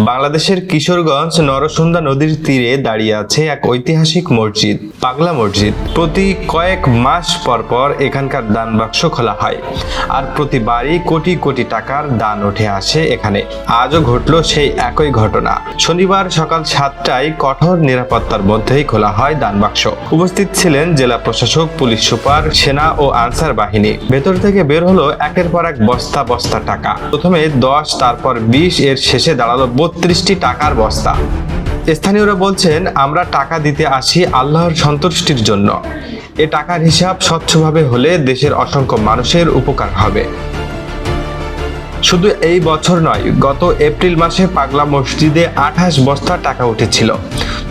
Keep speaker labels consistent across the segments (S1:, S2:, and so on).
S1: বাংলাদেশের কিশোরগঞ্জ নরসুন্দা নদীর তীরে দাঁড়িয়ে আছে এক ঐতিহাসিক মসজিদ, পাগলা মসজিদ। প্রতি কয়েক মাস পর পর এখানকার দান বাক্স খোলা হয়, আর প্রতিবারই কোটি কোটি টাকার দান উঠে আসে এখানে। আজও ঘটল সেই একই ঘটনা। শনিবার সকাল 7টায় কঠোর নিরাপত্তার মধ্যেই খোলা হয় দান বাক্স। উপস্থিত ছিলেন জেলা প্রশাসক, পুলিশ সুপার, সেনা ও আনসার বাহিনী। ভেতর থেকে বের হলো একের পর এক বস্তা বস্তা টাকা। প্রথমে 10, তারপর 20, এর শেষে দাঁড়ালো 32টি টাকার বস্তা। স্থানীয়রা বলছেন, আমরা টাকা দিতে আসি আল্লাহর সন্তুষ্টির জন্য। এ টাকার হিসাব স্বচ্ছভাবে হলে দেশের অসংখ্য মানুষের উপকার হবে। শুধু এই বছর নয়, গত এপ্রিল মাসে পাগলা মসজিদে 28 বস্তা টাকা উঠেছিল।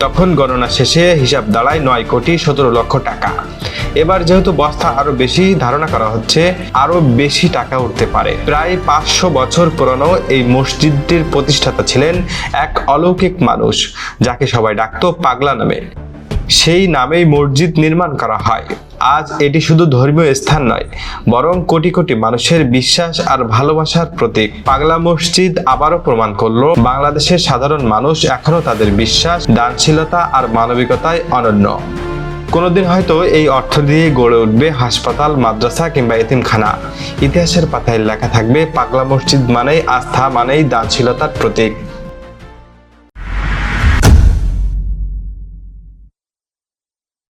S1: তখন গণনা শেষে হিসাব দাঁড়ায় 9,17,00,000 টাকা। এবার যেহেতু বস্তা আরো বেশি, ধারণা করা হচ্ছে আরো বেশি টাকা উঠতে পারে। প্রায় 500 বছর পুরনো এই মসজিদটির প্রতিষ্ঠাতা ছিলেন এক অলৌকিক মানুষ, যাকে সবাই ডাকতো পাগলা নামে। সেই নামেই মসজিদ নির্মাণ করা হয়। আজ এটি শুধু ধর্মীয় স্থান নয়, বরং কোটি কোটি মানুষের বিশ্বাস আর ভালোবাসার প্রতীক। পাগলা মসজিদ আবারও প্রমাণ করলো, বাংলাদেশের সাধারণ মানুষ এখনো তাদের বিশ্বাস, দানশীলতা আর মানবিকতায় অনন্য। কোনোদিন হয়তো এই অর্থ দিয়ে গড়ে উঠবে হাসপাতাল, মাদ্রাসা কিংবা এতিমখানা। ইতিহাসের পাতায় লেখা থাকবে, পাগলা মসজিদ মানেই আস্থা, মানেই দানশীলতার প্রতীক।